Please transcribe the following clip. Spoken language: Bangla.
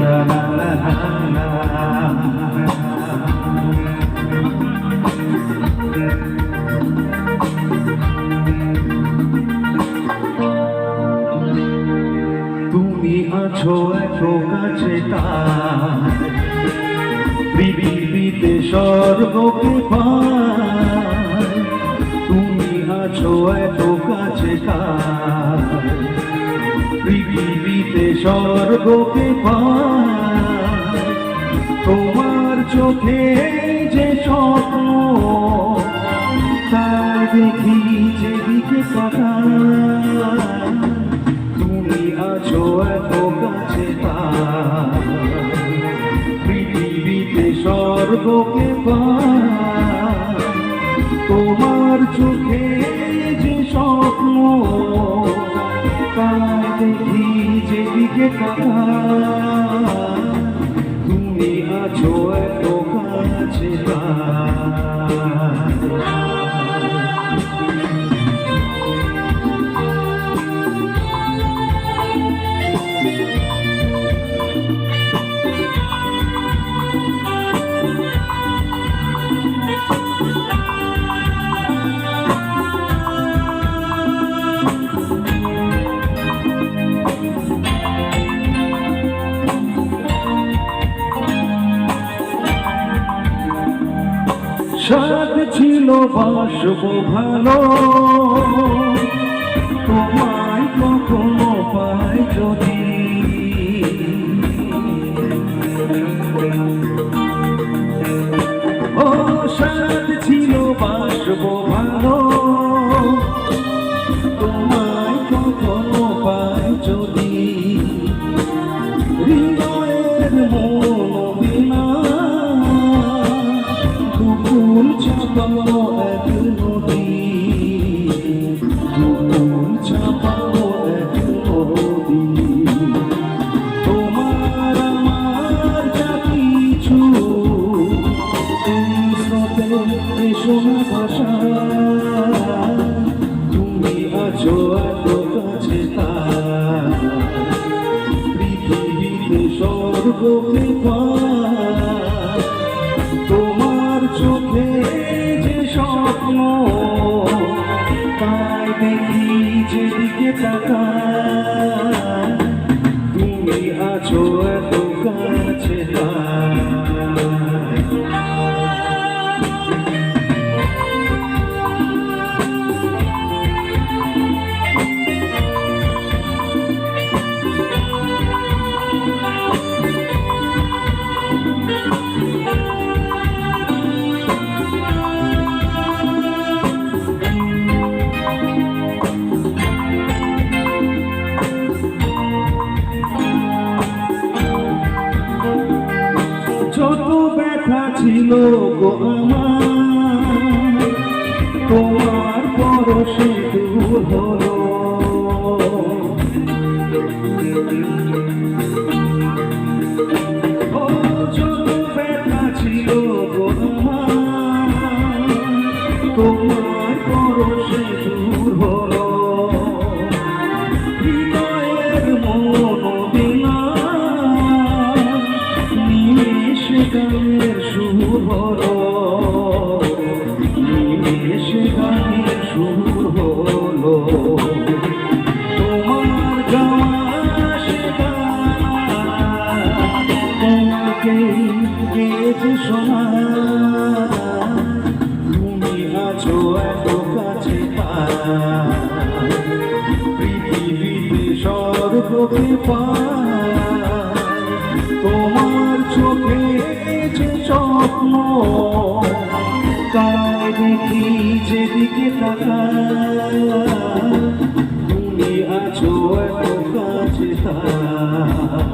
লা লা লা লা তুমি আছো এত কাছে তার পৃথিবীতে স্বর্গকে পাই তুমি আছো এত কাছে তার পৃথিবীতে স্বর্গকে পাই তোমার চোখে যে স্বপ্ন তাই দেখি যেদিকে তাকাই তুমি আছো এত কাছে তার পৃথিবীতে স্বর্গকে পাই তোমার চোখে যে স্বপ্ন তাই দেখি যেদিকে তাকাই তুমি আছো এত কাছে সাথ ছিল বাসবো ভালো তোমায় কখনো পাই যদি ও সাথ ছিল বাসবো ভালো তোমায় কখনো পাই যদি হৃদয়ের মনোবিনা দুকুল চাপানো এক নদী দুকুল চাপানো এক নদী তোমার আমার যা কিছু স্রোতে শোনা ভাষা তুমি আছো এত কাছে তার পৃথিবীতে স্বর্গকে পাই তোমার চোখে যে স্বপ্ন তাই দেখি যেদিকে তাকাই তুমি আছো এত কাছে যত ব্যথা ছিল গো আমার তোমার পরশে দূর হলো ও যত ব্যথা ছিল গো আমার তোমার পরশে দূর হলো হৃদয়ের মনোবিনা গানের সুর হলো নিমেষে গানের সুর হলো তোমার গাওয়া সে গান তোমাকে গেয়েছে শোনা তুমি আছো এত কাছে পাই পৃথিবীতে স্বর্গকে পাই তোমার চোখে যে স্বপ্ন তাই দেখি যেদিকে তাকাই তুমি আছো এত কাছে তাই